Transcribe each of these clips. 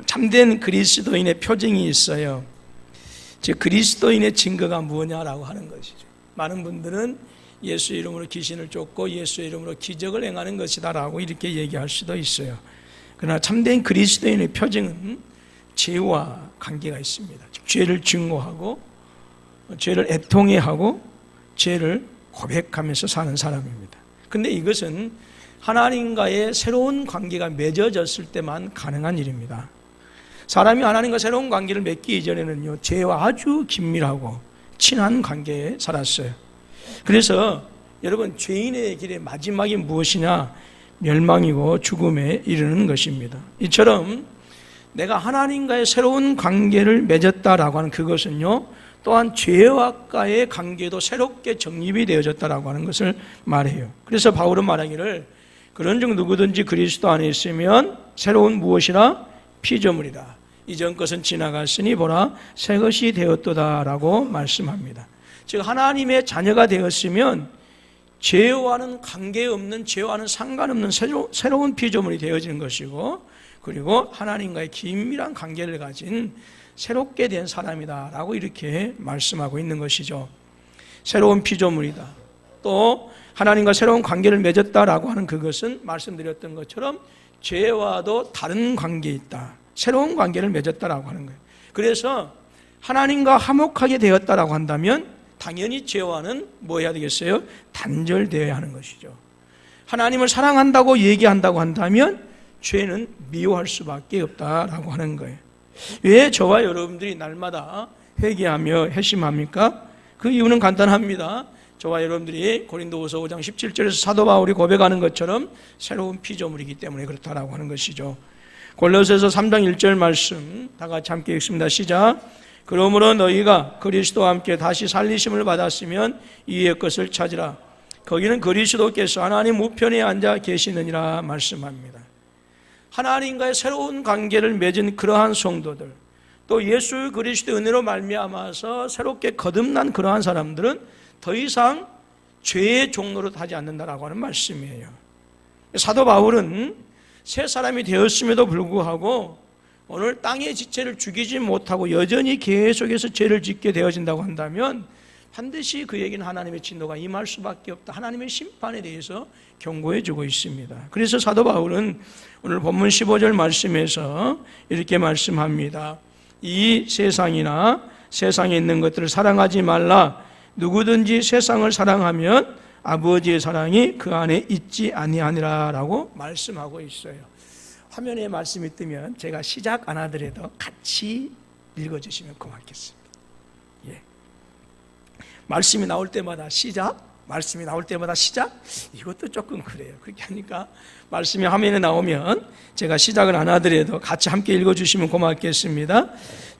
참된 그리스도인의 표징이 있어요. 즉 그리스도인의 증거가 뭐냐라고 하는 것이죠. 많은 분들은 예수 이름으로 귀신을 쫓고 예수 이름으로 기적을 행하는 것이다라고 이렇게 얘기할 수도 있어요. 그러나 참된 그리스도인의 표징은 죄와 관계가 있습니다. 즉 죄를 증오하고 죄를 애통해하고 죄를 고백하면서 사는 사람입니다. 그런데 이것은 하나님과의 새로운 관계가 맺어졌을 때만 가능한 일입니다. 사람이 하나님과 새로운 관계를 맺기 이전에는요, 죄와 아주 긴밀하고 친한 관계에 살았어요. 그래서 여러분, 죄인의 길의 마지막이 무엇이냐? 멸망이고 죽음에 이르는 것입니다. 이처럼 내가 하나님과의 새로운 관계를 맺었다라고 하는 그것은요, 또한 죄와의 관계도 새롭게 정립이 되어졌다라고 하는 것을 말해요. 그래서 바울은 말하기를 그런즉 누구든지 그리스도 안에 있으면 새로운 무엇이라? 피조물이라. 이전 것은 지나갔으니 보라 새 것이 되었도다라고 말씀합니다. 즉 하나님의 자녀가 되었으면 죄와는 관계없는, 죄와는 상관없는 새로운 피조물이 되어지는 것이고, 그리고 하나님과의 긴밀한 관계를 가진 새롭게 된 사람이다라고 이렇게 말씀하고 있는 것이죠. 새로운 피조물이다. 또 하나님과 새로운 관계를 맺었다라고 하는 그것은 말씀드렸던 것처럼 죄와도 다른 관계에 있다. 새로운 관계를 맺었다라고 하는 거예요. 그래서 하나님과 화목하게 되었다라고 한다면 당연히 죄와는 뭐 해야 되겠어요? 단절되어야 하는 것이죠. 하나님을 사랑한다고 얘기한다고 한다면 죄는 미워할 수밖에 없다라고 하는 거예요. 왜 저와 여러분들이 날마다 회개하며 회심합니까? 그 이유는 간단합니다. 저와 여러분들이 고린도후서 5장 17절에서 사도 바울이 고백하는 것처럼 새로운 피조물이기 때문에 그렇다라고 하는 것이죠. 골로새서 3장 1절 말씀 다 같이 함께 읽습니다. 시작. 그러므로 너희가 그리스도와 함께 다시 살리심을 받았으면 이의 것을 찾으라. 거기는 그리스도께서 하나님 우편에 앉아 계시느니라 말씀합니다. 하나님과의 새로운 관계를 맺은 그러한 성도들, 또 예수 그리스도의 은혜로 말미암아서 새롭게 거듭난 그러한 사람들은 더 이상 죄의 종로로 타지 않는다라고 하는 말씀이에요. 사도 바울은 새 사람이 되었음에도 불구하고 오늘 땅의 지체를 죽이지 못하고 여전히 계속해서 죄를 짓게 되어진다고 한다면 반드시 그에게는 하나님의 진노가 임할 수밖에 없다. 하나님의 심판에 대해서 경고해 주고 있습니다. 그래서 사도 바울은 오늘 본문 15절 말씀에서 이렇게 말씀합니다. 이 세상이나 세상에 있는 것들을 사랑하지 말라. 누구든지 세상을 사랑하면 아버지의 사랑이 그 안에 있지 아니하니라 라고 말씀하고 있어요. 화면에 말씀이 뜨면 제가 시작 안 하더라도 같이 읽어주시면 고맙겠습니다. 예. 말씀이 나올 때마다 시작, 말씀이 나올 때마다 시작, 이것도 조금 그래요. 그렇게 하니까 말씀이 화면에 나오면 제가 시작을 안 하더라도 같이 함께 읽어주시면 고맙겠습니다.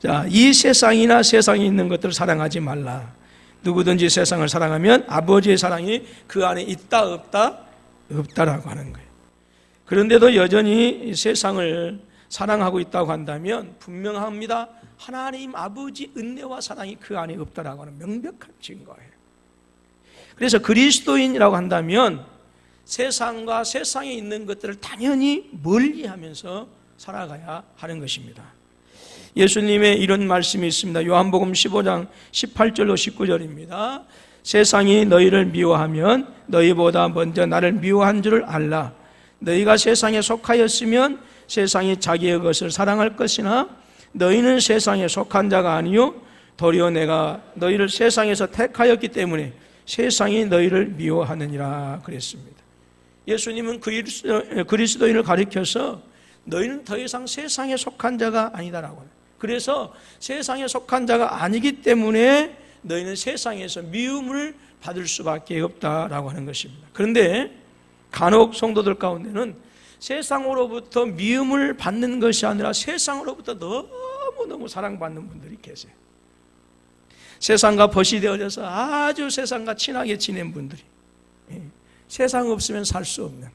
자, 이 세상이나 세상에 있는 것들을 사랑하지 말라. 누구든지 세상을 사랑하면 아버지의 사랑이 그 안에 있다 없다? 없다라고 하는 거예요. 그런데도 여전히 세상을 사랑하고 있다고 한다면 분명합니다. 하나님 아버지 은혜와 사랑이 그 안에 없다라고 하는 명백한 증거예요. 그래서 그리스도인이라고 한다면 세상과 세상에 있는 것들을 당연히 멀리하면서 살아가야 하는 것입니다. 예수님의 이런 말씀이 있습니다. 요한복음 15장 18절로 19절입니다. 세상이 너희를 미워하면 너희보다 먼저 나를 미워한 줄을 알라. 너희가 세상에 속하였으면 세상이 자기의 것을 사랑할 것이나 너희는 세상에 속한 자가 아니요 도리어 내가 너희를 세상에서 택하였기 때문에 세상이 너희를 미워하느니라 그랬습니다. 예수님은 그리스도인을 가리켜서 너희는 더 이상 세상에 속한 자가 아니다라고 해요. 그래서 세상에 속한 자가 아니기 때문에 너희는 세상에서 미움을 받을 수밖에 없다라고 하는 것입니다. 그런데 간혹 성도들 가운데는 세상으로부터 미움을 받는 것이 아니라 세상으로부터 너무너무 사랑받는 분들이 계세요. 세상과 벗이 되어져서 아주 세상과 친하게 지낸 분들이, 세상 없으면 살 수 없는.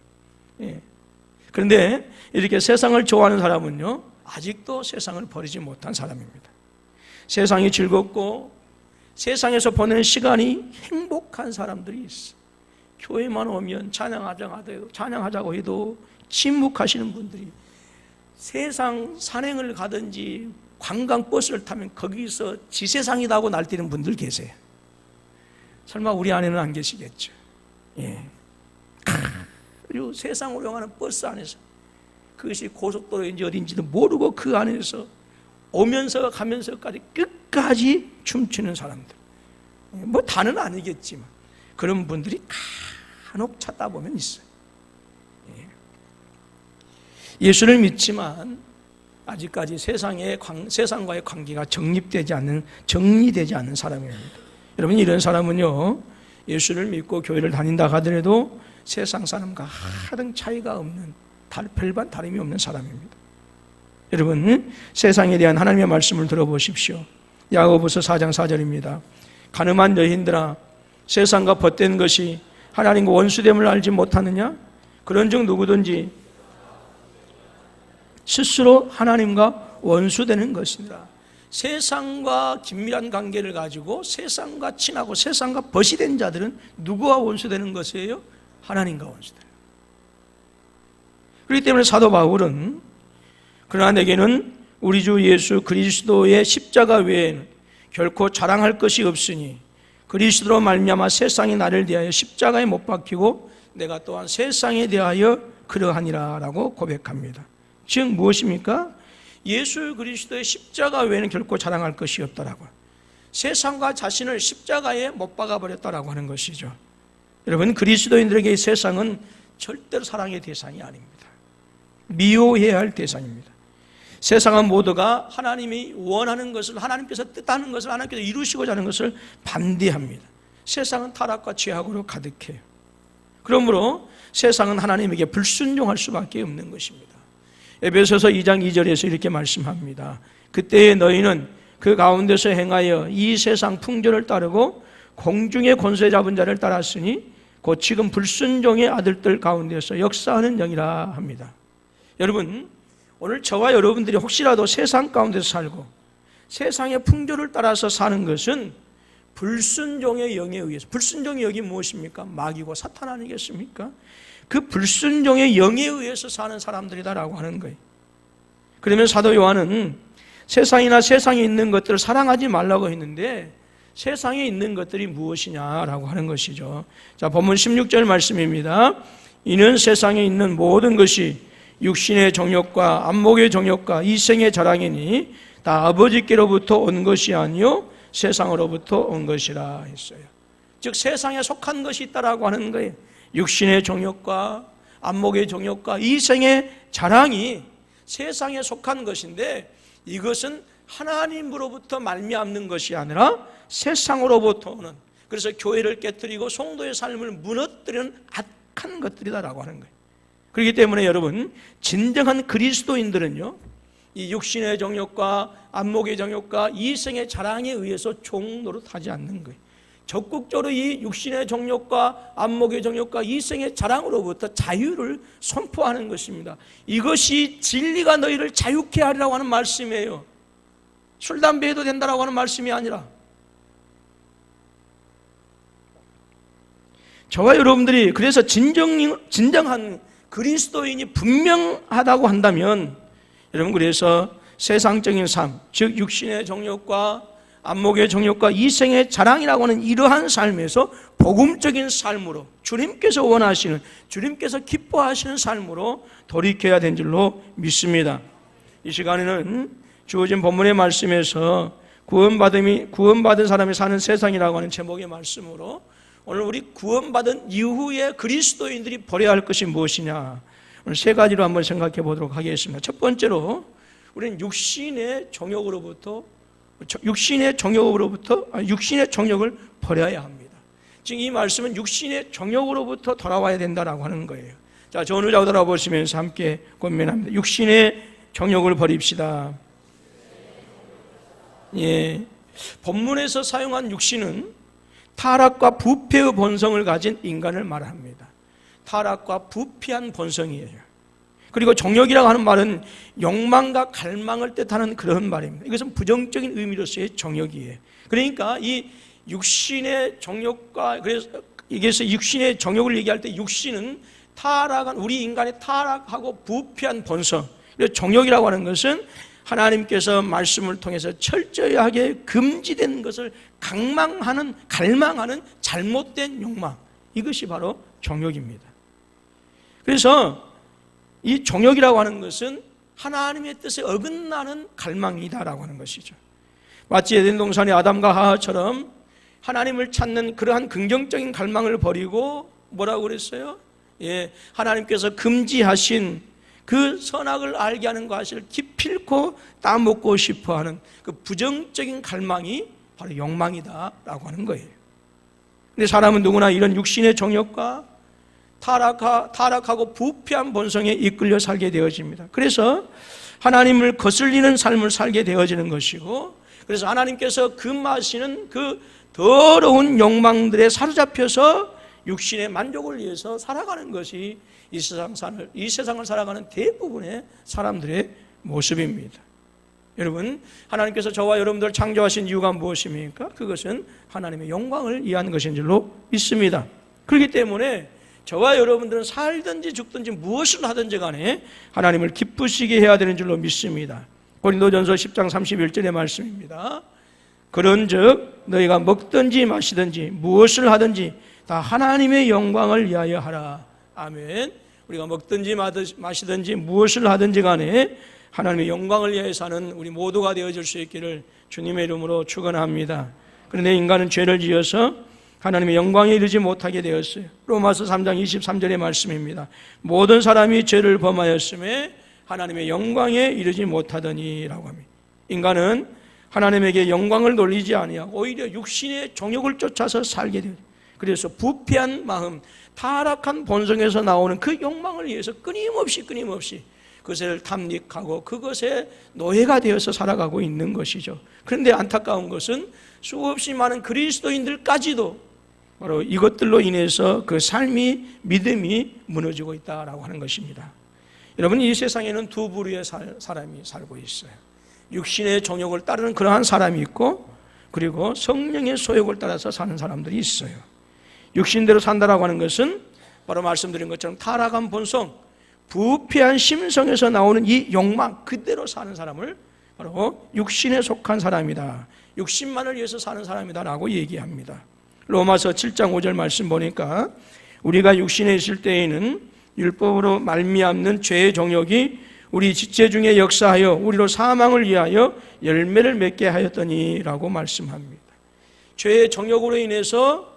그런데 이렇게 세상을 좋아하는 사람은요, 아직도 세상을 버리지 못한 사람입니다. 세상이 즐겁고 세상에서 보내는 시간이 행복한 사람들이 있어. 교회만 오면 찬양하자고 해도 침묵하시는 분들이 세상 산행을 가든지 관광버스를 타면 거기서 지세상이다 하고 날뛰는 분들 계세요. 설마 우리 안에는 안 계시겠죠? 예. 그리고 세상으로 향하는 버스 안에서 그것이 고속도로인지 어딘지도 모르고 그 안에서 오면서 가면서까지 끝까지 춤추는 사람들. 뭐 다는 아니겠지만 그런 분들이 간혹 찾다 보면 있어요. 예수를 믿지만 아직까지 세상과의 관계가 정리되지 않는 사람입니다. 여러분, 이런 사람은요, 예수를 믿고 교회를 다닌다 하더라도 세상 사람과 하등 차이가 없는, 별반 다름이 없는 사람입니다. 여러분, 세상에 대한 하나님의 말씀을 들어보십시오. 야고보서 4장 4절입니다. 가늠한 여인들아, 세상과 벗된 것이 하나님과 원수됨을 알지 못하느냐? 그런즉 누구든지 스스로 하나님과 원수되는 것이니라. 세상과 긴밀한 관계를 가지고 세상과 친하고 세상과 벗이 된 자들은 누구와 원수되는 것이에요? 하나님과 원수돼요. 그렇기 때문에 사도 바울은 그러나 내게는 우리 주 예수 그리스도의 십자가 외에는 결코 자랑할 것이 없으니 그리스도로 말미암아 세상이 나를 대하여 십자가에 못 박히고 내가 또한 세상에 대하여 그러하니라 라고 고백합니다. 즉 무엇입니까? 예수 그리스도의 십자가 외에는 결코 자랑할 것이 없다라고, 세상과 자신을 십자가에 못 박아버렸다라고 하는 것이죠. 여러분, 그리스도인들에게 이 세상은 절대로 사랑의 대상이 아닙니다. 미워해야 할 대상입니다. 세상은 모두가 하나님이 원하는 것을, 하나님께서 뜻하는 것을, 하나님께서 이루시고자 하는 것을 반대합니다. 세상은 타락과 죄악으로 가득해요. 그러므로 세상은 하나님에게 불순종할 수밖에 없는 것입니다. 에베소서 2장 2절에서 이렇게 말씀합니다. 그때에 너희는 그 가운데서 행하여 이 세상 풍조를 따르고 공중의 권세 잡은 자를 따랐으니 곧 지금 불순종의 아들들 가운데서 역사하는 영이라 합니다. 여러분, 오늘 저와 여러분들이 혹시라도 세상 가운데서 살고 세상의 풍조를 따라서 사는 것은 불순종의 영에 의해서, 불순종의 영이 무엇입니까? 마귀고 사탄 아니겠습니까? 그 불순종의 영에 의해서 사는 사람들이다라고 하는 거예요. 그러면 사도 요한은 세상이나 세상에 있는 것들을 사랑하지 말라고 했는데 세상에 있는 것들이 무엇이냐라고 하는 것이죠. 자, 본문 16절 말씀입니다. 이는 세상에 있는 모든 것이 육신의 정욕과 안목의 정욕과 이생의 자랑이니 다 아버지께로부터 온 것이 아니요 세상으로부터 온 것이라 했어요. 즉 세상에 속한 것이 있다라고 하는 거예요. 육신의 정욕과 안목의 정욕과 이생의 자랑이 세상에 속한 것인데 이것은 하나님으로부터 말미암는 것이 아니라 세상으로부터 오는, 그래서 교회를 깨뜨리고 성도의 삶을 무너뜨리는 악한 것들이다라고 하는 거예요. 그렇기 때문에 여러분, 진정한 그리스도인들은요, 이 육신의 정욕과 안목의 정욕과 이생의 자랑에 의해서 종노릇하지 않는 거예요. 적극적으로 이 육신의 정욕과 안목의 정욕과 이생의 자랑으로부터 자유를 선포하는 것입니다. 이것이 진리가 너희를 자유케 하리라고 하는 말씀이에요. 술, 담배 해도 된다라고 하는 말씀이 아니라, 저와 여러분들이 그래서 진정한 그리스도인이 분명하다고 한다면, 여러분, 그래서 세상적인 삶, 즉 육신의 정욕과 안목의 정욕과 이생의 자랑이라고 하는 이러한 삶에서 복음적인 삶으로, 주님께서 원하시는, 주님께서 기뻐하시는 삶으로 돌이켜야 된 줄로 믿습니다. 이 시간에는 주어진 본문의 말씀에서 구원받은 사람이 사는 세상이라고 하는 제목의 말씀으로 오늘 우리 구원받은 이후에 그리스도인들이 버려야 할 것이 무엇이냐, 오늘 세 가지로 한번 생각해 보도록 하겠습니다. 첫 번째로 우리는 육신의 정욕을 버려야 합니다. 지금 이 말씀은 육신의 정욕으로부터 돌아와야 된다라고 하는 거예요. 자, 저 오늘 돌아보시면서 함께 권면합니다. 육신의 정욕을 버립시다. 예, 본문에서 사용한 육신은 타락과 부패의 본성을 가진 인간을 말합니다. 타락과 부패한 본성이에요. 그리고 정욕이라고 하는 말은 욕망과 갈망을 뜻하는 그런 말입니다. 이것은 부정적인 의미로서의 정욕이에요. 그러니까 이 육신의 정욕과, 그래서 이게서 육신의 정욕을 얘기할 때 육신은 타락한, 우리 인간의 타락하고 부패한 본성, 정욕이라고 하는 것은 하나님께서 말씀을 통해서 철저하게 금지된 것을 갈망하는 잘못된 욕망, 이것이 바로 정욕입니다. 그래서 이 정욕이라고 하는 것은 하나님의 뜻에 어긋나는 갈망이다라고 하는 것이죠. 마치 에덴 동산의 아담과 하와처럼 하나님을 찾는 그러한 긍정적인 갈망을 버리고 뭐라고 그랬어요? 하나님께서 금지하신 그 선악을 알게 하는 것을 기필코 따먹고 싶어하는 그 부정적인 갈망이 바로 욕망이다라고 하는 거예요. 근데 사람은 누구나 이런 육신의 정욕과 타락하고 부패한 본성에 이끌려 살게 되어집니다. 그래서 하나님을 거슬리는 삶을 살게 되어지는 것이고, 그래서 하나님께서 금하시는 그 더러운 욕망들에 사로잡혀서 육신의 만족을 위해서 살아가는 것이 이 세상을 살아가는 대부분의 사람들의 모습입니다. 여러분, 하나님께서 저와 여러분들 창조하신 이유가 무엇입니까? 그것은 하나님의 영광을 위한 것인 줄로 믿습니다. 그렇기 때문에 저와 여러분들은 살든지 죽든지 무엇을 하든지 간에 하나님을 기쁘시게 해야 되는 줄로 믿습니다. 고린도전서 10장 31절의 말씀입니다. 그런즉 너희가 먹든지 마시든지 무엇을 하든지 다 하나님의 영광을 위하여 하라. 아멘. 우리가 먹든지 마시든지 무엇을 하든지 간에 하나님의 영광을 위하여 사는 우리 모두가 되어질 수 있기를 주님의 이름으로 축원합니다. 그런데 인간은 죄를 지어서 하나님의 영광에 이르지 못하게 되었어요. 로마서 3장 23절의 말씀입니다. 모든 사람이 죄를 범하였음에 하나님의 영광에 이르지 못하더니라고 합니다. 인간은 하나님에게 영광을 돌리지 아니하고 오히려 육신의 정욕을 쫓아서 살게 돼요. 그래서 부패한 마음, 타락한 본성에서 나오는 그 욕망을 위해서 끊임없이 그것을 탐닉하고 그것에 노예가 되어서 살아가고 있는 것이죠. 그런데 안타까운 것은 수없이 많은 그리스도인들까지도 바로 이것들로 인해서 그 삶이, 믿음이 무너지고 있다라고 하는 것입니다. 여러분, 이 세상에는 두 부류의 사람이 살고 있어요. 육신의 정욕을 따르는 그러한 사람이 있고, 그리고 성령의 소욕을 따라서 사는 사람들이 있어요. 육신대로 산다라고 하는 것은 바로 말씀드린 것처럼 타락한 본성, 부패한 심성에서 나오는 이 욕망 그대로 사는 사람을 바로 육신에 속한 사람이다, 육신만을 위해서 사는 사람이다라고 얘기합니다. 로마서 7장 5절 말씀 보니까 우리가 육신에 있을 때에는 율법으로 말미암는 죄의 정욕이 우리 지체 중에 역사하여 우리로 사망을 위하여 열매를 맺게 하였더니라고 말씀합니다. 죄의 정욕으로 인해서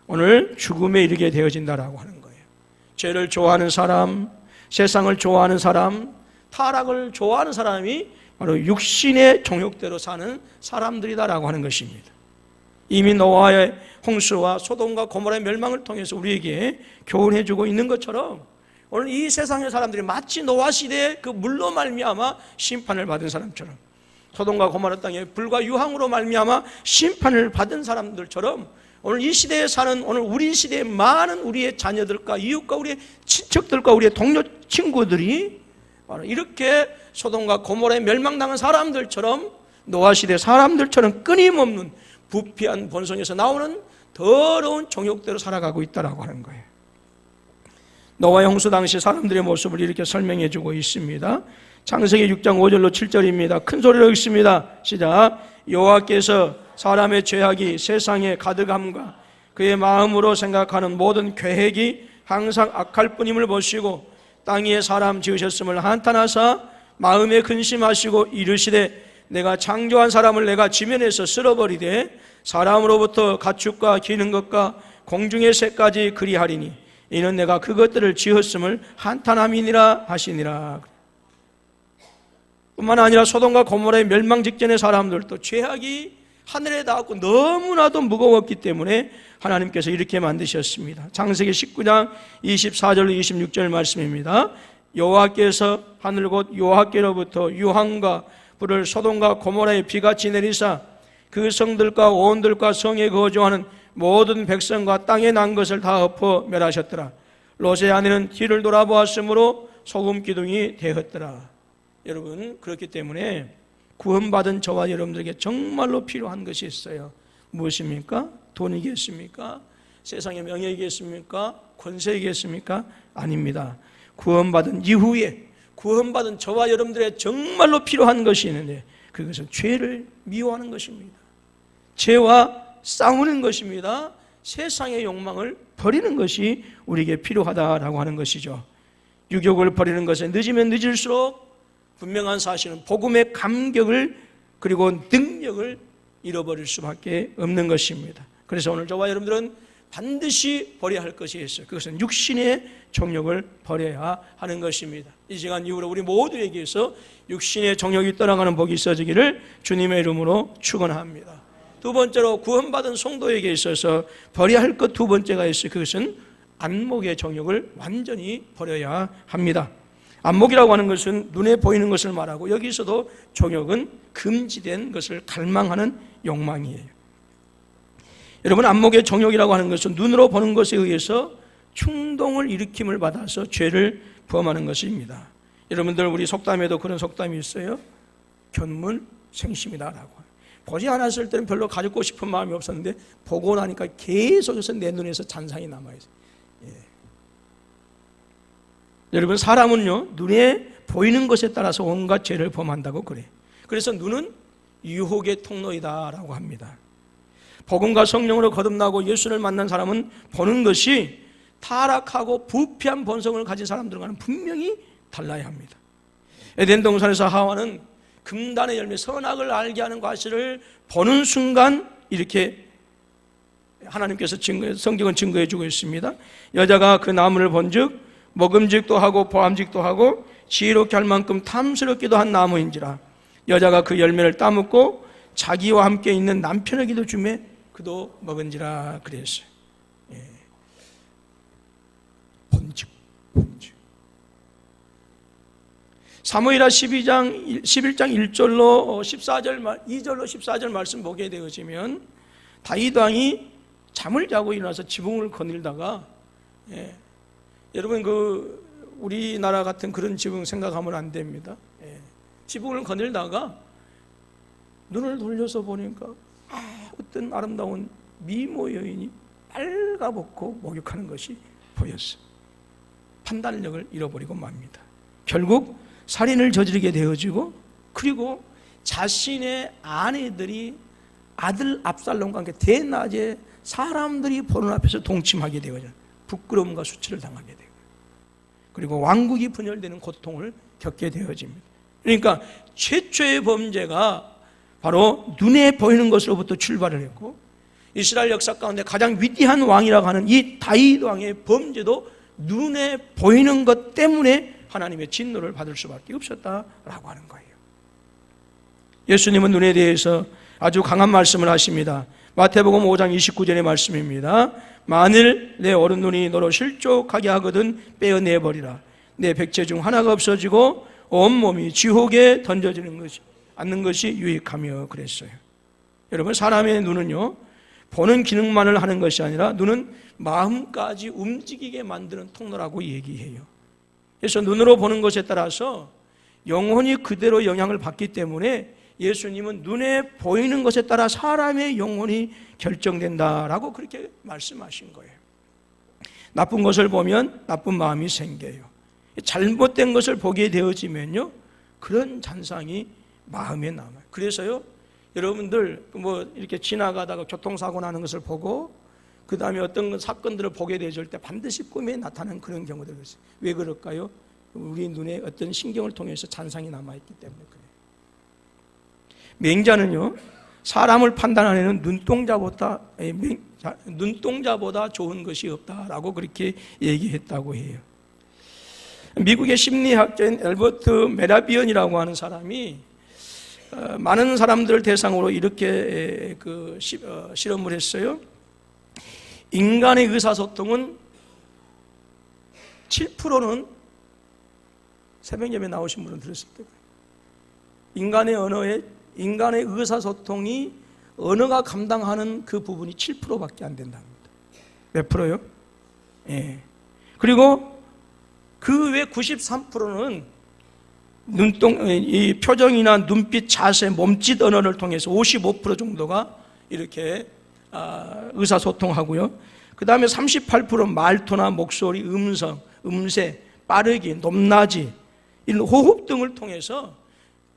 오늘 죽음에 이르게 되어진다라고 하는 거예요. 죄를 좋아하는 사람, 세상을 좋아하는 사람, 타락을 좋아하는 사람이 바로 육신의 정욕대로 사는 사람들이다라고 하는 것입니다. 이미 노아의 홍수와 소돔과 고모라의 멸망을 통해서 우리에게 교훈해주고 있는 것처럼 오늘 이 세상의 사람들이 마치 노아 시대의 그 물로 말미암아 심판을 받은 사람처럼, 소돔과 고모라 땅에 불과 유황으로 말미암아 심판을 받은 사람들처럼 오늘 이 시대에 사는 오늘 우리 시대의 많은 우리의 자녀들과 이웃과 우리의 친척들과 우리의 동료 친구들이 바로 이렇게 소돔과 고모라에 멸망당한 사람들처럼, 노아 시대 사람들처럼 끊임없는 부패한 본성에서 나오는 더러운 정욕대로 살아가고 있다라고 하는 거예요. 노아의 홍수 당시 사람들의 모습을 이렇게 설명해 주고 있습니다. 창세기 6장 5절로 7절입니다. 큰 소리로 읽습니다. 시작. 여호와께서 사람의 죄악이 세상에 가득함과 그의 마음으로 생각하는 모든 계획이 항상 악할 뿐임을 보시고 땅 위에 사람 지으셨음을 한탄하사 마음에 근심하시고 이르시되 내가 창조한 사람을 내가 지면에서 쓸어버리되 사람으로부터 가축과 기는 것과 공중의 새까지 그리하리니 이는 내가 그것들을 지었음을 한탄함이니라 하시니라. 뿐만 아니라 소돔과 고모라의 멸망 직전의 사람들도 죄악이 하늘에 닿았고 너무나도 무거웠기 때문에 하나님께서 이렇게 만드셨습니다. 창세기 19장 24절로 26절 말씀입니다. 여호와께서 하늘 곧 여호와께로부터 유황과 불을 소돔과 고모라에 비같이 내리사 그 성들과 온들과 성에 거주하는 모든 백성과 땅에 난 것을 다 엎어 멸하셨더라. 롯의 아내는 뒤를 돌아보았으므로 소금 기둥이 되었더라. 여러분, 그렇기 때문에 구원받은 저와 여러분들에게 정말로 필요한 것이 있어요. 무엇입니까? 돈이겠습니까? 세상의 명예이겠습니까? 권세이겠습니까? 아닙니다. 구원받은 이후에 구원받은 저와 여러분들의 정말로 필요한 것이 있는데 그것은 죄를 미워하는 것입니다. 죄와 싸우는 것입니다. 세상의 욕망을 버리는 것이 우리에게 필요하다라고 하는 것이죠. 유욕을 버리는 것은 늦으면 늦을수록 분명한 사실은 복음의 감격을 그리고 능력을 잃어버릴 수밖에 없는 것입니다. 그래서 오늘 저와 여러분들은 반드시 버려야 할 것이 있어요. 그것은 육신의 정욕을 버려야 하는 것입니다. 이 시간 이후로 우리 모두에게서 육신의 정욕이 떠나가는 복이 있어지기를 주님의 이름으로 축원합니다. 두 번째로 구원받은 성도에게 있어서 버려야 할 것 두 번째가 있어요. 그것은 안목의 정욕을 완전히 버려야 합니다. 안목이라고 하는 것은 눈에 보이는 것을 말하고 여기서도 정욕은 금지된 것을 갈망하는 욕망이에요. 여러분, 안목의 정욕이라고 하는 것은 눈으로 보는 것에 의해서 충동을 일으킴을 받아서 죄를 범하는 것입니다. 여러분들 우리 속담에도 그런 속담이 있어요. 견문생심이다라고. 보지 않았을 때는 별로 가지고 싶은 마음이 없었는데 보고 나니까 계속해서 내 눈에서 잔상이 남아있어요. 예. 여러분, 사람은요 눈에 보이는 것에 따라서 온갖 죄를 범한다고 그래요. 그래서 눈은 유혹의 통로이다라고 합니다. 복음과 성령으로 거듭나고 예수를 만난 사람은 보는 것이 타락하고 부패한 본성을 가진 사람들과는 분명히 달라야 합니다. 에덴 동산에서 하와는 금단의 열매 선악을 알게 하는 과실을 보는 순간 이렇게 하나님께서 성경은 증거해 주고 있습니다. 여자가 그 나무를 본즉 먹음직도 하고 보암직도 하고 지혜롭게 할 만큼 탐스럽기도 한 나무인지라 여자가 그 열매를 따먹고 자기와 함께 있는 남편에게도 주매 그도 먹은지라 그랬어요. 예. 본즉. 사무엘하 11장 1절로 2절로 14절 말씀 보게 되어지면 다윗 왕이 잠을 자고 일어나서 지붕을 거닐다가 여러분 우리나라 같은 그런 지붕 생각하면 안 됩니다. 지붕을 거닐다가 눈을 돌려서 보니까 어떤 아름다운 미모 여인이 빨가벗고 목욕하는 것이 보였어요. 판단력을 잃어버리고 맙니다. 결국 살인을 저지르게 되어지고 그리고 자신의 아내들이 아들 압살롬과 함께 대낮에 사람들이 보는 앞에서 동침하게 되어져요. 부끄러움과 수치를 당하게 되고 그리고 왕국이 분열되는 고통을 겪게 되어집니다. 그러니까 최초의 범죄가 바로 눈에 보이는 것으로부터 출발을 했고 이스라엘 역사 가운데 가장 위대한 왕이라고 하는 이 다윗 왕의 범죄도 눈에 보이는 것 때문에 하나님의 진노를 받을 수밖에 없었다라고 하는 거예요. 예수님은 눈에 대해서 아주 강한 말씀을 하십니다. 마태복음 5장 29절의 말씀입니다. 만일 내 오른 눈이 너로 실족하게 하거든 빼어내버리라. 내 백체 중 하나가 없어지고 온몸이 지옥에 던져지는 것이 않는 것이 유익하며 그랬어요. 여러분, 사람의 눈은요 보는 기능만을 하는 것이 아니라 눈은 마음까지 움직이게 만드는 통로라고 얘기해요. 그래서 눈으로 보는 것에 따라서 영혼이 그대로 영향을 받기 때문에 예수님은 눈에 보이는 것에 따라 사람의 영혼이 결정된다라고 그렇게 말씀하신 거예요. 나쁜 것을 보면 나쁜 마음이 생겨요. 잘못된 것을 보게 되어지면요 그런 잔상이 마음에 남아요. 그래서요 여러분들 이렇게 지나가다가 교통사고 나는 것을 보고 그 다음에 어떤 사건들을 보게 되어질 때 반드시 꿈에 나타나는 그런 경우들이 있어요. 왜 그럴까요? 우리 눈에 어떤 신경을 통해서 잔상이 남아있기 때문에 그래요. 맹자는요 사람을 판단하는 눈동자보다 좋은 것이 없다라고 그렇게 얘기했다고 해요. 미국의 심리학자인 엘버트 메라비언이라고 하는 사람이 많은 사람들을 대상으로 이렇게 실험을 했어요. 인간의 의사소통은 7%는 새벽예배 나오신 분은 들었을 거예요. 인간의 의사소통이 언어가 감당하는 그 부분이 7%밖에 안 된답니다. 몇 프로요? 예. 그리고 그 외 93%는 이 표정이나 눈빛, 자세, 몸짓 언어를 통해서 55% 정도가 이렇게 의사소통하고요. 그 다음에 38% 말투나 목소리, 음성, 음색, 빠르기, 높낮이 이런 호흡 등을 통해서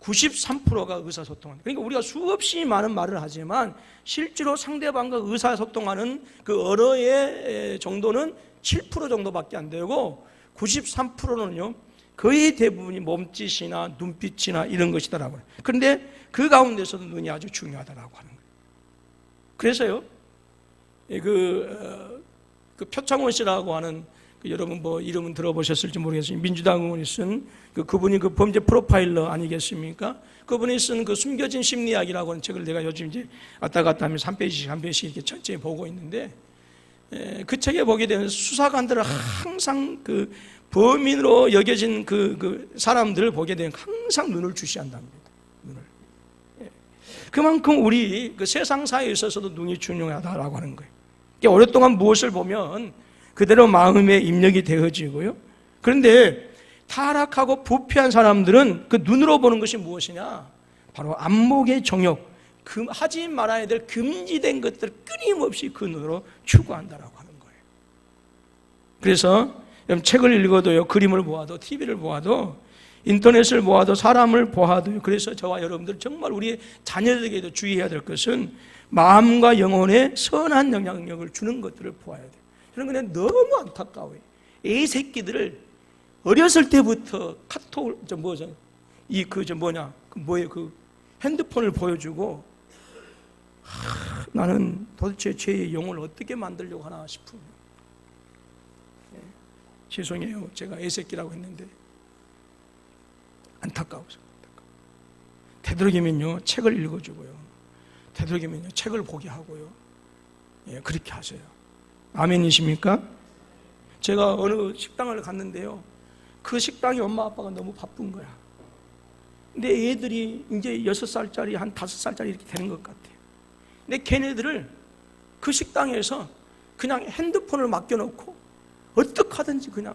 93%가 의사소통한다. 그러니까 우리가 수없이 많은 말을 하지만 실제로 상대방과 의사소통하는 그 언어의 정도는 7% 정도밖에 안 되고 93%는요 거의 대부분이 몸짓이나 눈빛이나 이런 것이더라고요. 그런데 그 가운데서도 눈이 아주 중요하다라고 하는 거예요. 그래서요 그 표창원 씨라고 하는 여러분 뭐 이름은 들어보셨을지 모르겠어요. 민주당 의원이 쓴 그분이 그 범죄 프로파일러 아니겠습니까? 그분이 쓴 그 숨겨진 심리학이라고 하는 책을 내가 요즘 이제 왔다 갔다 하면서 한 페이지씩 이렇게 천천히 보고 있는데, 그 책에 보게 되면 수사관들은 항상 그 범인으로 여겨진 그 사람들을 보게 되면 항상 눈을 주시한답니다. 눈을. 그만큼 우리 그 세상 사회에 있어서도 눈이 중요하다라고 하는 거예요. 오랫동안 무엇을 보면 그대로 마음의 입력이 되어지고요. 그런데 타락하고 부패한 사람들은 그 눈으로 보는 것이 무엇이냐? 바로 안목의 정욕, 하지 말아야 될 금지된 것들을 끊임없이 그 눈으로 추구한다라고 하는 거예요. 그래서 책을 읽어도요, 그림을 보아도, TV를 보아도, 인터넷을 보아도, 사람을 보아도요. 그래서 저와 여러분들 정말 우리 자녀들에게도 주의해야 될 것은 마음과 영혼에 선한 영향력을 주는 것들을 보아야 돼요. 저는 그냥 너무 안타까워요. 애 새끼들을 어렸을 때부터 카톡, 그 핸드폰을 보여주고, 나는 도대체 제 영혼을 어떻게 만들려고 하나 싶은. 죄송해요. 제가 애 새끼라고 했는데. 안타까워서. 되도록이면요, 책을 읽어주고요. 되도록이면요, 책을 보게 하고요. 그렇게 하세요. 아멘이십니까? 제가 어느 식당을 갔는데요. 그 식당이 엄마 아빠가 너무 바쁜 거야. 근데 애들이 이제 6살짜리, 한 5살짜리 이렇게 되는 것 같아요. 근데 걔네들을 그 식당에서 그냥 핸드폰을 맡겨놓고 어떻게 하든지 그냥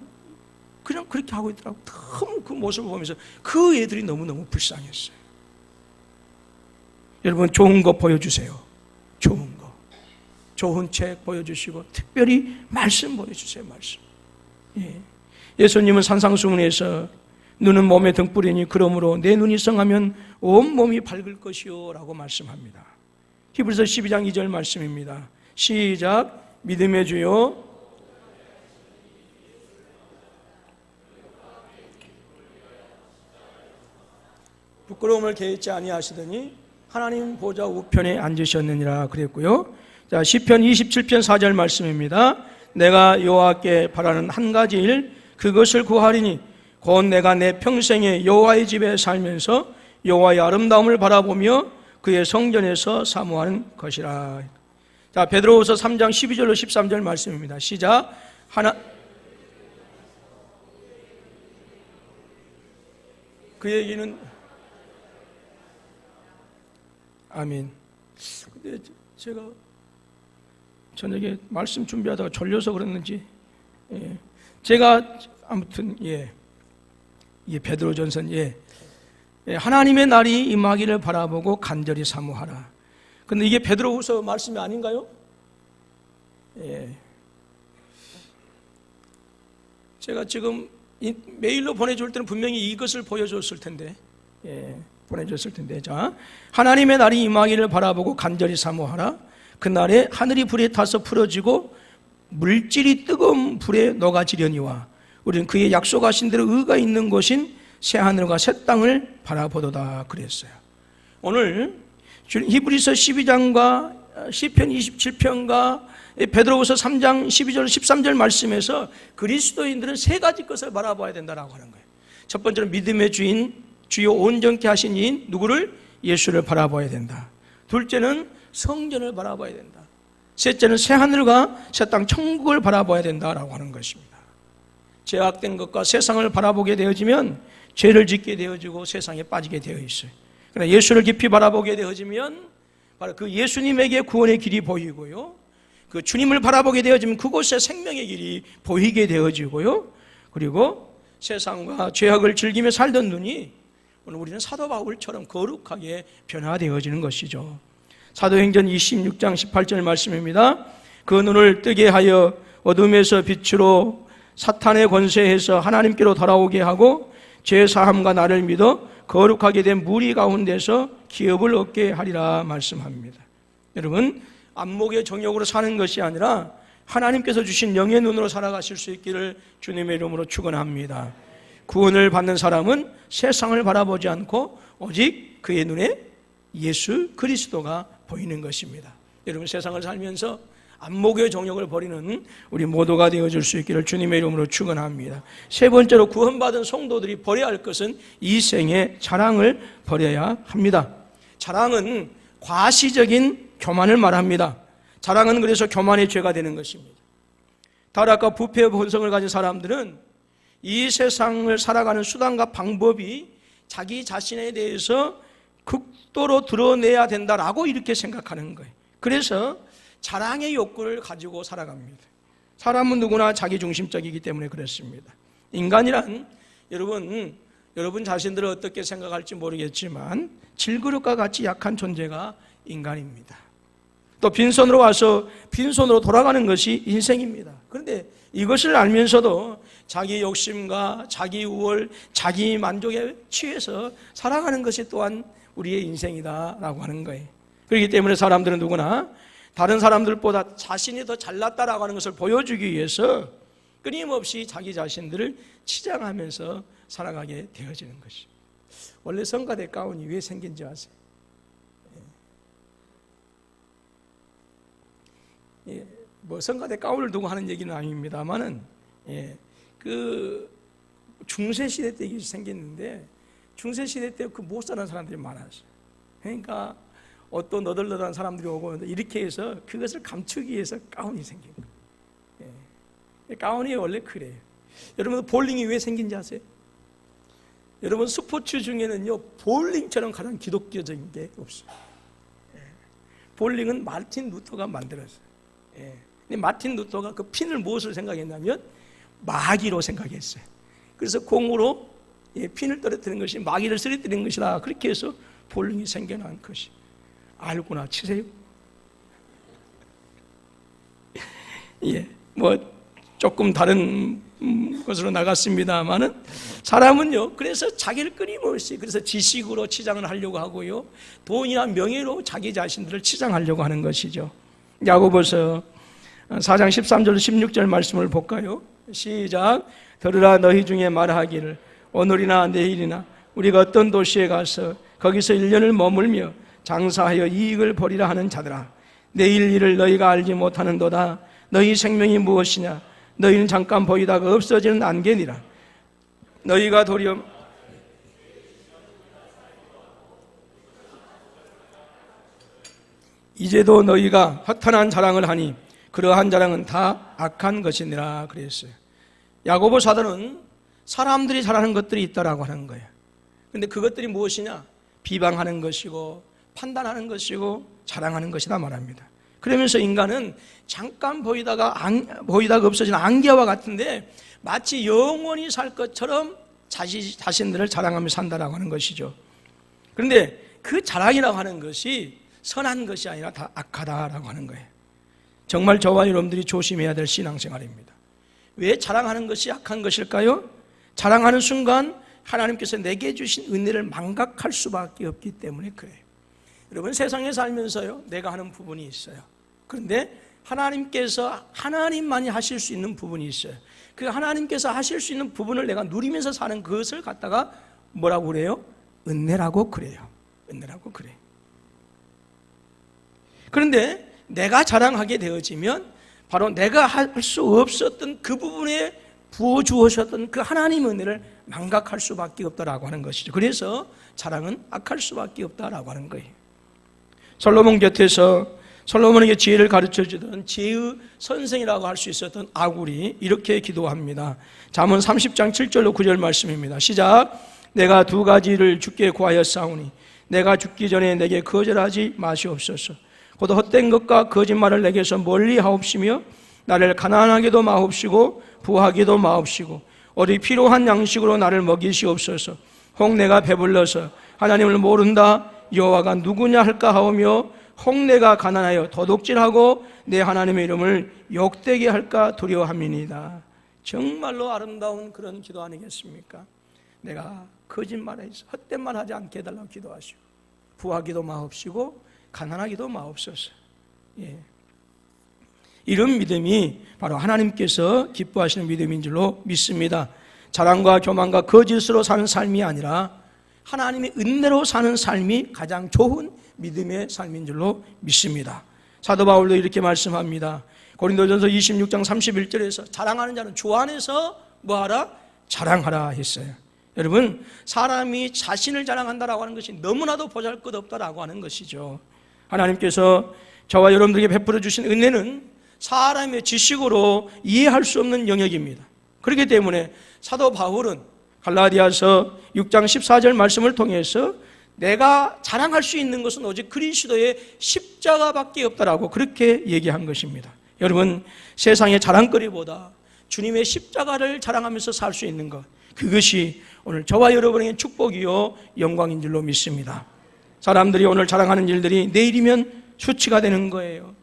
그렇게 하고 있더라고. 너무 그 모습을 보면서 그 애들이 너무너무 불쌍했어요. 여러분, 좋은 거 보여주세요. 좋은 거. 좋은 책 보여주시고, 특별히 말씀 보여주세요. 말씀. 예수님은 산상수훈에서 눈은 몸의 등불이니 그러므로 내 눈이 성하면 온 몸이 밝을 것이요 라고 말씀합니다. 히브리서 12장 2절 말씀입니다. 시작. 믿음의 주요 부끄러움을 개의치 아니하시더니 하나님 보좌 우편에 앉으셨느니라 그랬고요. 자, 시편 27편 4절 말씀입니다. 내가 여호와께 바라는 한 가지 일, 그것을 구하리니 곧 내가 내 평생에 여호와의 집에 살면서 여호와의 아름다움을 바라보며 그의 성전에서 사모하는 것이라. 자, 베드로후서 3장 12절로 13절 말씀입니다. 시작. 그 얘기는 아멘. 근데 제가 저녁에 말씀 준비하다가 졸려서 그랬는지, 제가 아무튼 베드로전서 하나님의 날이 임하기를 바라보고 간절히 사모하라. 근데 이게 베드로후서 말씀이 아닌가요? 제가 지금 메일로 보내줄 때는 분명히 이것을 보여줬을 텐데, 보내줬을 텐데, 자, 하나님의 날이 임하기를 바라보고 간절히 사모하라. 그날에 하늘이 불에 타서 풀어지고 물질이 뜨거운 불에 녹아지려니와 우리는 그의 약속하신 대로 의가 있는 곳인 새 하늘과 새 땅을 바라보도다 그랬어요. 오늘 히브리서 12장과 시편 27편과 베드로후서 3장 12절 13절 말씀에서 그리스도인들은 세 가지 것을 바라봐야 된다라고 하는 거예요. 첫 번째는 믿음의 주인, 주요 온전케 하신 이인 누구를? 예수를 바라봐야 된다. 둘째는 성전을 바라봐야 된다. 셋째는 새 하늘과 새 땅 천국을 바라봐야 된다라고 하는 것입니다. 죄악된 것과 세상을 바라보게 되어지면 죄를 짓게 되어지고 세상에 빠지게 되어 있어요. 그러나 예수를 깊이 바라보게 되어지면 바로 그 예수님에게 구원의 길이 보이고요, 그 주님을 바라보게 되어지면 그곳에 생명의 길이 보이게 되어지고요, 그리고 세상과 죄악을 즐기며 살던 눈이 오늘 우리는 사도 바울처럼 거룩하게 변화되어지는 것이죠. 사도행전 26장 18절 말씀입니다. 그 눈을 뜨게 하여 어둠에서 빛으로 사탄의 권세에서 하나님께로 돌아오게 하고 죄 사함과 나를 믿어 거룩하게 된 무리 가운데서 기업을 얻게 하리라 말씀합니다. 여러분, 안목의 정욕으로 사는 것이 아니라 하나님께서 주신 영의 눈으로 살아가실 수 있기를 주님의 이름으로 축원합니다. 구원을 받는 사람은 세상을 바라보지 않고 오직 그의 눈에 예수 그리스도가 보이는 것입니다. 여러분, 세상을 살면서 안목의 정욕을 버리는 우리 모두가 되어줄 수 있기를 주님의 이름으로 축원합니다. 세 번째로, 구원받은 성도들이 버려야 할 것은 이 생의 자랑을 버려야 합니다. 자랑은 과시적인 교만을 말합니다. 자랑은 그래서 교만의 죄가 되는 것입니다. 타락과 부패의 본성을 가진 사람들은 이 세상을 살아가는 수단과 방법이 자기 자신에 대해서 극도로 드러내야 된다라고 이렇게 생각하는 거예요. 그래서 자랑의 욕구를 가지고 살아갑니다. 사람은 누구나 자기중심적이기 때문에 그렇습니다. 인간이란 여러분 자신들을 어떻게 생각할지 모르겠지만 질그릇과 같이 약한 존재가 인간입니다. 또 빈손으로 와서 빈손으로 돌아가는 것이 인생입니다. 그런데 이것을 알면서도 자기 욕심과 자기 우월, 자기 만족에 취해서 살아가는 것이 또한 우리의 인생이다라고 하는 거예요. 그렇기 때문에 사람들은 누구나 다른 사람들보다 자신이 더 잘났다라고 하는 것을 보여주기 위해서 끊임없이 자기 자신들을 치장하면서 살아가게 되어지는 것이. 원래 성가대 가운이 왜 생긴지 아세요? 뭐 성가대 가운을 두고 하는 얘기는 아닙니다만은, 그 중세 시대 때 이게 생겼는데, 중세 시대 때 그 못 사는 사람들이 많았어요. 그러니까 어떤 너덜너덜한 사람들이 오고 이렇게 해서 그것을 감추기 위해서 가운이 생긴 거예요. 가운이 원래 그래요. 여러분, 볼링이 왜 생긴지 아세요? 여러분, 스포츠 중에는요 볼링처럼 가장 기독교적인 게 없어요. 볼링은 마틴 루터가 만들었어요. 근데 마틴 루터가 그 핀을 무엇을 생각했냐면 마귀로 생각했어요. 그래서 공으로 핀을 떨어뜨리는 것이 마귀를 쓰러뜨리는 것이다. 그렇게 해서 볼링이 생겨난 것이. 알구나 치세요. 뭐 조금 다른 것으로 나갔습니다만은, 사람은요 그래서 자기를 끊임없이 그래서 지식으로 치장을 하려고 하고요, 돈이나 명예로 자기 자신들을 치장하려고 하는 것이죠. 야고보서 4장 13절 16절 말씀을 볼까요? 시작. 들으라, 너희 중에 말하기를 오늘이나 내일이나 우리가 어떤 도시에 가서 거기서 1년을 머물며 장사하여 이익을 벌이라 하는 자들아, 내일 일을 너희가 알지 못하는도다. 너희 생명이 무엇이냐? 너희는 잠깐 보이다가 없어지는 안개니라. 너희가 도리어 이제도 너희가 허탄한 자랑을 하니 그러한 자랑은 다 악한 것이니라 그랬어요. 야고보 사도는 사람들이 잘하는 것들이 있다라고 하는 거예요. 그런데 그것들이 무엇이냐? 비방하는 것이고 판단하는 것이고 자랑하는 것이다 말합니다. 그러면서 인간은 잠깐 보이다가 없어지는 안개와 같은데 마치 영원히 살 것처럼 자신들을 자랑하며 산다라고 하는 것이죠. 그런데 그 자랑이라고 하는 것이 선한 것이 아니라 다 악하다라고 하는 거예요. 정말 저와 여러분들이 조심해야 될 신앙생활입니다. 왜 자랑하는 것이 악한 것일까요? 자랑하는 순간 하나님께서 내게 주신 은혜를 망각할 수밖에 없기 때문에 그래요. 여러분, 세상에 살면서요 내가 하는 부분이 있어요. 그런데 하나님께서 하나님만이 하실 수 있는 부분이 있어요. 그 하나님께서 하실 수 있는 부분을 내가 누리면서 사는 그것을 갖다가 뭐라고 그래요? 은혜라고 그래요. 은혜라고 그래요. 그런데 내가 자랑하게 되어지면 바로 내가 할 수 없었던 그 부분에 부어주셨던 그 하나님의 은혜를 망각할 수밖에 없다라고 하는 것이죠. 그래서 자랑은 악할 수밖에 없다라고 하는 거예요. 솔로몬 곁에서 솔로몬에게 지혜를 가르쳐주던 지혜의 선생이라고 할 수 있었던 아굴이 이렇게 기도합니다. 잠언 30장 7절로 9절 말씀입니다. 시작. 내가 두 가지를 주께 구하였사오니 내가 죽기 전에 내게 거절하지 마시옵소서. 곧 헛된 것과 거짓말을 내게서 멀리 하옵시며 나를 가난하게도 마옵시고 부하게도 마옵시고 어디 필요한 양식으로 나를 먹이시옵소서. 혹 내가 배불러서 하나님을 모른다 여호와가 누구냐 할까 하오며 혹 내가 가난하여 도둑질하고 내 하나님의 이름을 욕되게 할까 두려워함이니이다. 정말로 아름다운 그런 기도 아니겠습니까? 내가 거짓말해서 헛된 말 하지 않게 해달라고 기도하시고, 부하기도 마옵시고 가난하기도 마옵소서. 예. 이런 믿음이 바로 하나님께서 기뻐하시는 믿음인 줄로 믿습니다. 자랑과 교만과 거짓으로 사는 삶이 아니라 하나님의 은혜로 사는 삶이 가장 좋은 믿음의 삶인 줄로 믿습니다. 사도 바울도 이렇게 말씀합니다. 고린도전서 26장 31절에서 자랑하는 자는 주 안에서 뭐하라? 자랑하라 했어요. 여러분, 사람이 자신을 자랑한다라고 하는 것이 너무나도 보잘것없다라고 하는 것이죠. 하나님께서 저와 여러분들에게 베풀어 주신 은혜는 사람의 지식으로 이해할 수 없는 영역입니다. 그렇기 때문에 사도 바울은 갈라디아서 6장 14절 말씀을 통해서 내가 자랑할 수 있는 것은 오직 그리스도의 십자가밖에 없다라고 그렇게 얘기한 것입니다. 여러분, 세상의 자랑거리보다 주님의 십자가를 자랑하면서 살 수 있는 것, 그것이 오늘 저와 여러분에게 축복이요 영광인 줄로 믿습니다. 사람들이 오늘 자랑하는 일들이 내일이면 수치가 되는 거예요.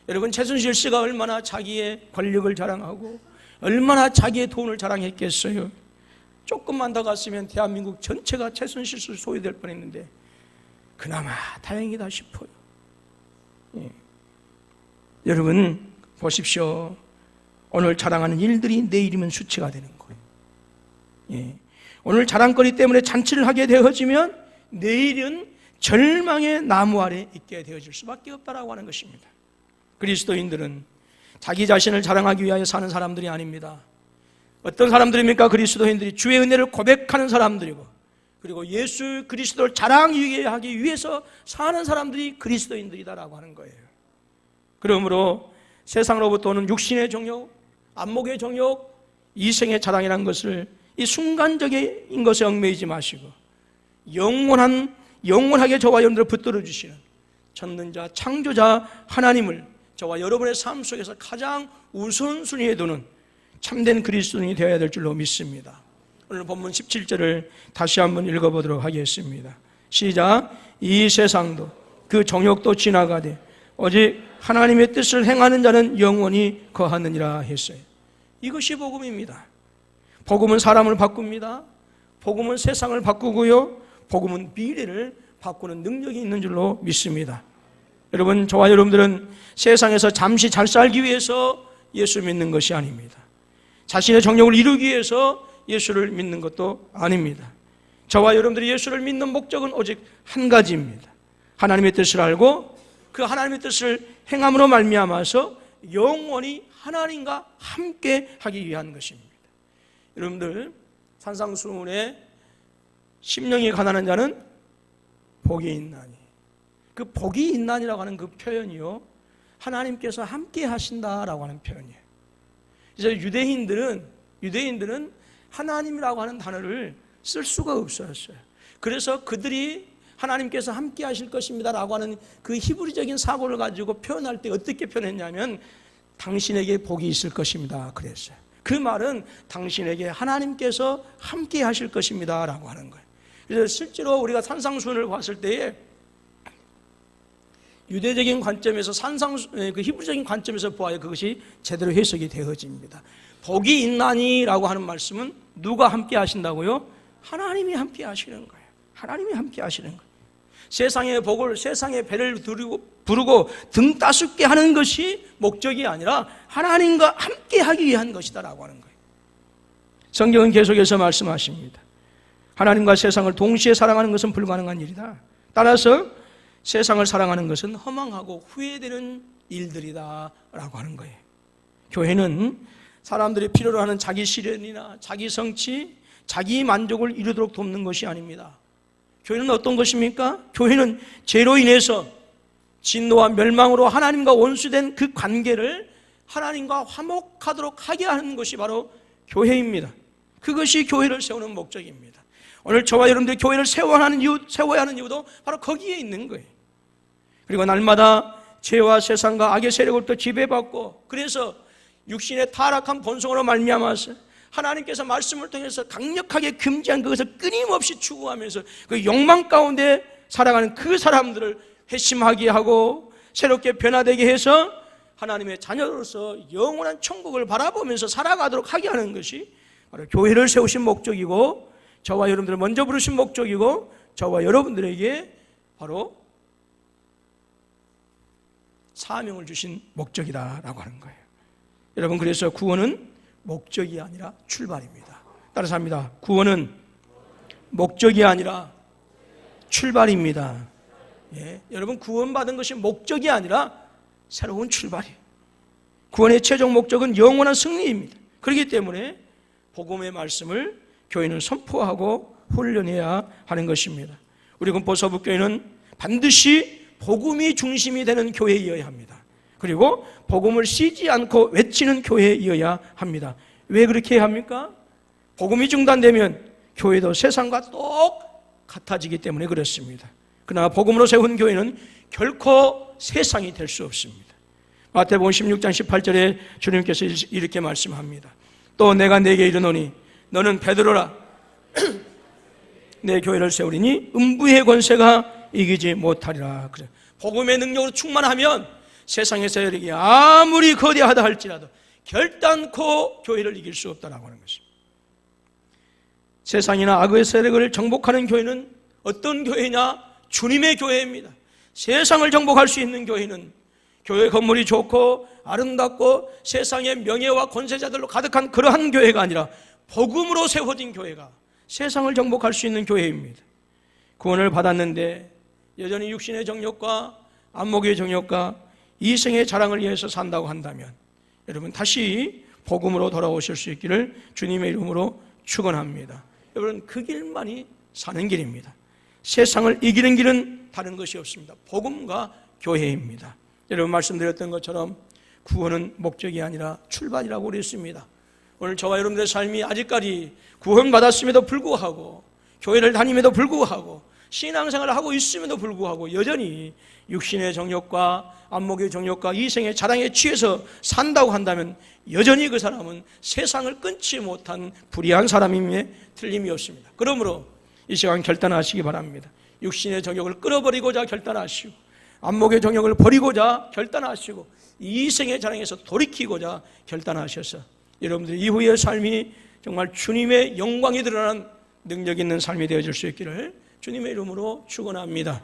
여러분, 최순실 씨가 얼마나 자기의 권력을 자랑하고 얼마나 자기의 돈을 자랑했겠어요. 조금만 더 갔으면 대한민국 전체가 최순실 씨 소유될 뻔했는데 그나마 다행이다 싶어요. 예. 여러분 보십시오. 오늘 자랑하는 일들이 내일이면 수치가 되는 거예요. 예. 오늘 자랑거리 때문에 잔치를 하게 되어지면 내일은 절망의 나무 아래 있게 되어질 수밖에 없다라고 하는 것입니다. 그리스도인들은 자기 자신을 자랑하기 위하여 사는 사람들이 아닙니다. 어떤 사람들입니까? 그리스도인들이 주의 은혜를 고백하는 사람들이고, 그리고 예수 그리스도를 자랑하기 위해서 사는 사람들이 그리스도인들이다라고 하는 거예요. 그러므로 세상으로부터 오는 육신의 정욕, 안목의 정욕, 이생의 자랑이라는 것을 이 순간적인 것에 얽매이지 마시고 영원하게 저와 여러분들을 붙들어 주시는 전능자 창조자 하나님을 저와 여러분의 삶 속에서 가장 우선순위에 두는 참된 그리스도인이 되어야 될 줄로 믿습니다. 오늘 본문 17절을 다시 한번 읽어보도록 하겠습니다. 시작. 이 세상도 그 정욕도 지나가되 오직 하나님의 뜻을 행하는 자는 영원히 거하느니라 했어요. 이것이 복음입니다. 복음은 사람을 바꿉니다. 복음은 세상을 바꾸고요, 복음은 미래를 바꾸는 능력이 있는 줄로 믿습니다. 여러분, 저와 여러분들은 세상에서 잠시 잘 살기 위해서 예수 믿는 것이 아닙니다. 자신의 정욕을 이루기 위해서 예수를 믿는 것도 아닙니다. 저와 여러분들이 예수를 믿는 목적은 오직 한 가지입니다. 하나님의 뜻을 알고 그 하나님의 뜻을 행함으로 말미암아서 영원히 하나님과 함께 하기 위한 것입니다. 여러분들, 산상수훈에 심령이 가난한 자는 복이 있나니, 그 복이 있나니라고 하는 그 표현이요, 하나님께서 함께 하신다라고 하는 표현이에요. 그래서 유대인들은 하나님이라고 하는 단어를 쓸 수가 없었어요. 그래서 그들이 하나님께서 함께 하실 것입니다라고 하는 그 히브리적인 사고를 가지고 표현할 때 어떻게 표현했냐면 당신에게 복이 있을 것입니다 그랬어요. 그 말은 당신에게 하나님께서 함께 하실 것입니다라고 하는 거예요. 그래서 실제로 우리가 산상수훈을 봤을 때에 유대적인 관점에서 그 히브리적인 관점에서 보아야 그것이 제대로 해석이 되어집니다. 복이 있나니라고 하는 말씀은 누가 함께 하신다고요? 하나님이 함께 하시는 거예요. 하나님이 함께 하시는 거예요. 세상의 복을, 세상의 배를 부르고 등 따숩게 하는 것이 목적이 아니라 하나님과 함께 하기 위한 것이다라고 하는 거예요. 성경은 계속해서 말씀하십니다. 하나님과 세상을 동시에 사랑하는 것은 불가능한 일이다. 따라서 세상을 사랑하는 것은 허망하고 후회되는 일들이다 라고 하는 거예요. 교회는 사람들이 필요로 하는 자기 실현이나 자기 성취, 자기 만족을 이루도록 돕는 것이 아닙니다. 교회는 어떤 것입니까? 교회는 죄로 인해서 진노와 멸망으로 하나님과 원수된 그 관계를 하나님과 화목하도록 하게 하는 것이 바로 교회입니다. 그것이 교회를 세우는 목적입니다. 오늘 저와 여러분들이 교회를 세워야 하는 이유도 바로 거기에 있는 거예요. 그리고 날마다 죄와 세상과 악의 세력으로부터 지배받고, 그래서 육신의 타락한 본성으로 말미암아서 하나님께서 말씀을 통해서 강력하게 금지한 그것을 끊임없이 추구하면서 그 욕망 가운데 살아가는 그 사람들을 회심하게 하고 새롭게 변화되게 해서 하나님의 자녀로서 영원한 천국을 바라보면서 살아가도록 하게 하는 것이 바로 교회를 세우신 목적이고 저와 여러분들을 먼저 부르신 목적이고 저와 여러분들에게 바로 사명을 주신 목적이다라고 하는 거예요. 여러분, 그래서 구원은 목적이 아니라 출발입니다. 따라서 합니다. 구원은 목적이 아니라 출발입니다. 예, 여러분, 구원받은 것이 목적이 아니라 새로운 출발이에요. 구원의 최종 목적은 영원한 승리입니다. 그렇기 때문에 복음의 말씀을 교회는 선포하고 훈련해야 하는 것입니다. 우리 금포서북교회는 반드시 복음이 중심이 되는 교회이어야 합니다. 그리고 복음을 쉬지 않고 외치는 교회이어야 합니다. 왜 그렇게 해야 합니까? 복음이 중단되면 교회도 세상과 똑같아지기 때문에 그렇습니다. 그러나 복음으로 세운 교회는 결코 세상이 될 수 없습니다. 마태복음 16장 18절에 주님께서 이렇게 말씀합니다. 또 내가 네게 이르노니 너는 베드로라. 내 교회를 세우리니 음부의 권세가 이기지 못하리라. 그래. 복음의 능력으로 충만하면 세상의 세력이 아무리 거대하다 할지라도 결단코 교회를 이길 수 없다라고 하는 것입니다. 세상이나 악의 세력을 정복하는 교회는 어떤 교회냐? 주님의 교회입니다. 세상을 정복할 수 있는 교회는 교회 건물이 좋고 아름답고 세상의 명예와 권세자들로 가득한 그러한 교회가 아니라 복음으로 세워진 교회가 세상을 정복할 수 있는 교회입니다. 구원을 받았는데 여전히 육신의 정욕과 안목의 정욕과 이생의 자랑을 위해서 산다고 한다면 여러분, 다시 복음으로 돌아오실 수 있기를 주님의 이름으로 축원합니다. 여러분, 그 길만이 사는 길입니다. 세상을 이기는 길은 다른 것이 없습니다. 복음과 교회입니다. 여러분, 말씀드렸던 것처럼 구원은 목적이 아니라 출발이라고 그랬습니다. 오늘 저와 여러분들의 삶이 아직까지 구원받았음에도 불구하고 교회를 다님에도 불구하고 신앙생활을 하고 있음에도 불구하고 여전히 육신의 정욕과 안목의 정욕과 이생의 자랑에 취해서 산다고 한다면 여전히 그 사람은 세상을 끊지 못한 불의한 사람임에 틀림이 없습니다. 그러므로 이 시간 결단하시기 바랍니다. 육신의 정욕을 끊어버리고자 결단하시고 안목의 정욕을 버리고자 결단하시고 이생의 자랑에서 돌이키고자 결단하셔서 여러분들 이후의 삶이 정말 주님의 영광이 드러나는 능력 있는 삶이 되어질 수 있기를 주님의 이름으로 축원합니다.